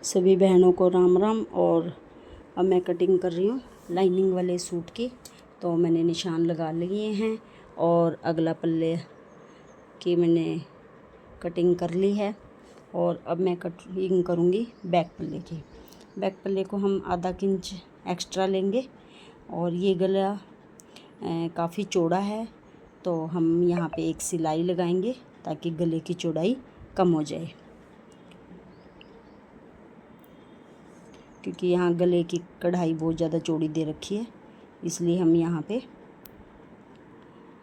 सभी बहनों को राम राम। और अब मैं कटिंग कर रही हूँ लाइनिंग वाले सूट की। तो मैंने निशान लगा लिए हैं और अगला पल्ले की मैंने कटिंग कर ली है। और अब मैं कटिंग करूँगी बैक पल्ले की। बैक पल्ले को हम आधा इंच एक्स्ट्रा लेंगे और ये गला काफ़ी चौड़ा है, तो हम यहाँ पे एक सिलाई लगाएंगे ताकि गले की चौड़ाई कम हो जाए, क्योंकि यहाँ गले की कढ़ाई बहुत ज़्यादा चौड़ी दे रखी है। इसलिए हम यहाँ पे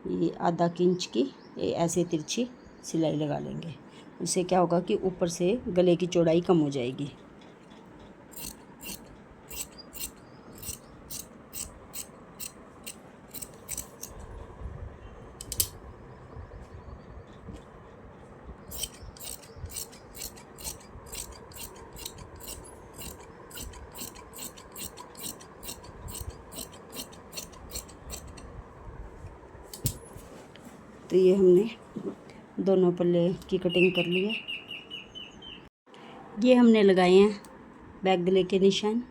ये आधा इंच की ऐसे तिरछी सिलाई लगा लेंगे। उससे क्या होगा कि ऊपर से गले की चौड़ाई कम हो जाएगी। तो ये हमने दोनों पल्ले की कटिंग कर ली है। ये हमने लगाए हैं बैक गले के निशान।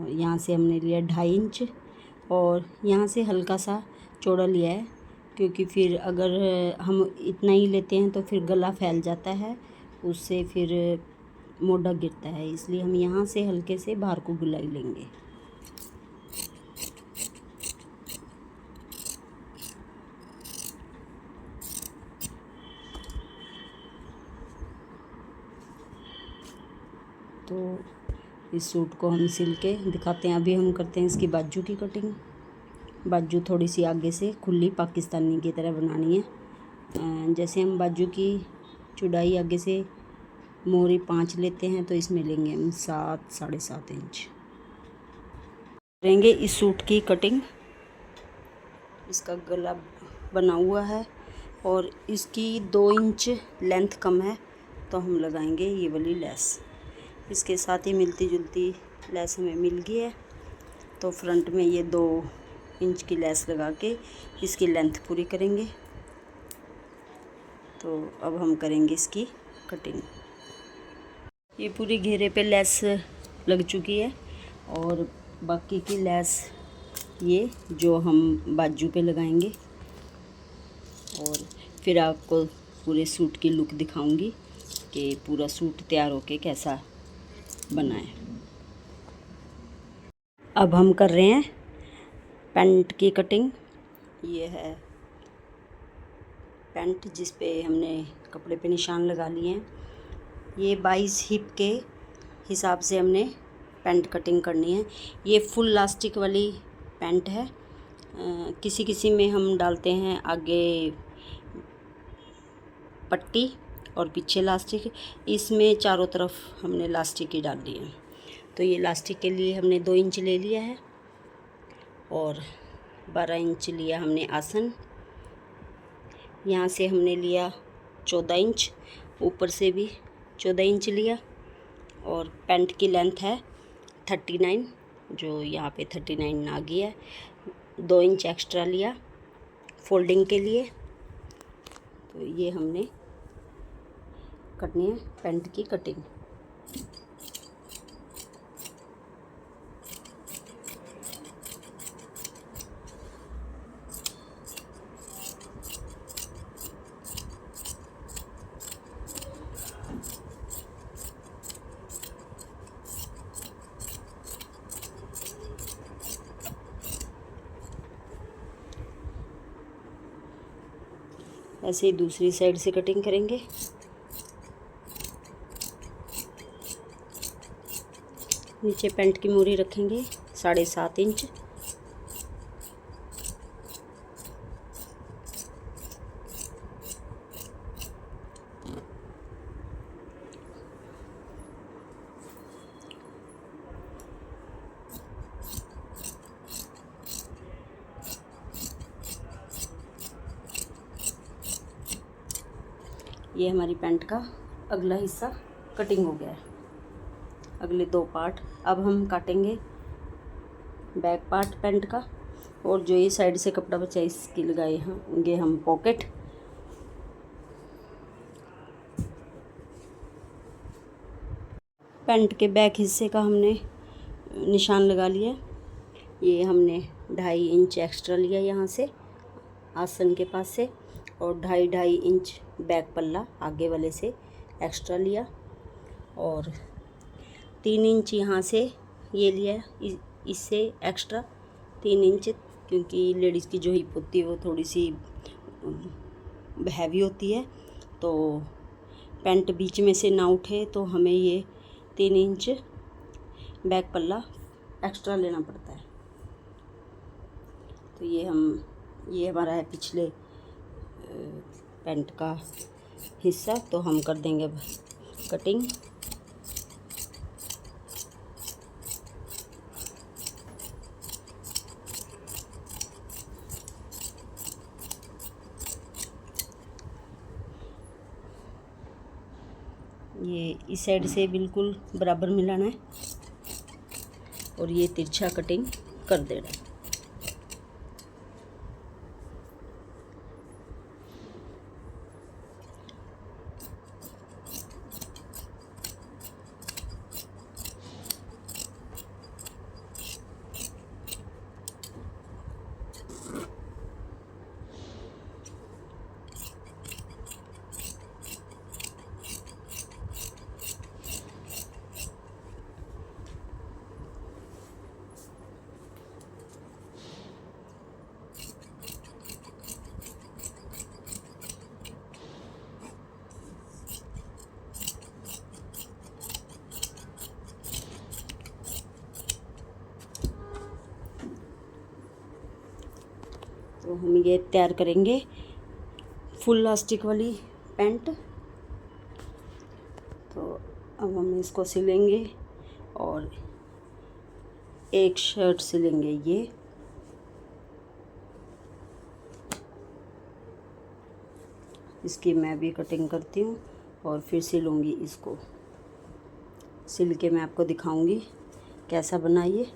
यहाँ से हमने लिया 2.5 इंच और यहाँ से हल्का सा चौड़ा लिया है, क्योंकि फिर अगर हम इतना ही लेते हैं तो फिर गला फैल जाता है, उससे फिर मोटा गिरता है। इसलिए हम यहाँ से हल्के से बाहर को गुलाई लेंगे। तो इस सूट को हम सिल के दिखाते हैं। अभी हम करते हैं इसकी बाजू की कटिंग। बाजू थोड़ी सी आगे से खुली पाकिस्तानी की तरह बनानी है। जैसे हम बाजू की चौड़ाई आगे से मोहरी 5 लेते हैं, तो इसमें लेंगे हम 7 साढ़े 7 इंच। करेंगे इस सूट की कटिंग। इसका गला बना हुआ है और इसकी 2 इंच लेंथ कम है, तो हम लगाएंगे ये वाली लेस। इसके साथ ही मिलती जुलती लेस हमें मिल गई है, तो फ्रंट में ये 2 इंच की लेस लगा के इसकी लेंथ पूरी करेंगे। तो अब हम करेंगे इसकी कटिंग। ये पूरी घेरे पे लेस लग चुकी है और बाकी की लेस ये जो हम बाजू पे लगाएंगे। और फिर आपको पूरे सूट की लुक दिखाऊंगी कि पूरा सूट तैयार होके कैसा बना है। अब हम कर रहे हैं पैंट की कटिंग। ये है पैंट जिस पे हमने कपड़े पे निशान लगा लिए हैं। ये 22 हिप के हिसाब से हमने पैंट कटिंग करनी है। ये फुल लास्टिक वाली पैंट है। किसी किसी में हम डालते हैं आगे पट्टी और पीछे लास्टिक। इसमें चारों तरफ हमने लास्टिक ही डाल दी है। तो ये लास्टिक के लिए हमने 2 इंच ले लिया है और 12 इंच लिया हमने आसन। यहाँ से हमने लिया 14 इंच, ऊपर से भी 14 इंच लिया। और पैंट की लेंथ है 39, जो यहाँ पे 39 आ गई है। 2 इंच एक्स्ट्रा लिया फोल्डिंग के लिए। तो ये हमने करनी है पैंट की कटिंग। ऐसे ही दूसरी साइड से कटिंग करेंगे। नीचे पैंट की मोरी रखेंगे 7.5 इंच। ये हमारी पैंट का अगला हिस्सा कटिंग हो गया है। अगले 2 पार्ट अब हम काटेंगे बैक पार्ट पैंट का। और जो ये साइड से कपड़ा बचा इसकी लगाए होंगे हम पॉकेट। पैंट के बैक हिस्से का हमने निशान लगा लिया। ये हमने 2.5 इंच एक्स्ट्रा लिया यहाँ से आसन के पास से, और 2.5 इंच बैक पल्ला आगे वाले से एक्स्ट्रा लिया, और 3 इंच यहाँ से ये लिया इससे एक्स्ट्रा 3 इंच, क्योंकि लेडीज़ की जो हिप होती है वो थोड़ी सी हैवी होती है, तो पैंट बीच में से ना उठे तो हमें ये 3 इंच बैक पल्ला एक्स्ट्रा लेना पड़ता है। तो ये हमारा है पिछले पैंट का हिस्सा, तो हम कर देंगे अब कटिंग। ये इस साइड से बिल्कुल बराबर मिलाना है और ये तिरछा कटिंग कर देना है। तो हम ये तैयार करेंगे फुल लास्टिक वाली पैंट। तो अब हम इसको सिलेंगे और एक शर्ट सिलेंगे ये, इसकी मैं भी कटिंग करती हूँ और फिर सिलूँगी इसको। सिल के मैं आपको दिखाऊँगी कैसा बना ये।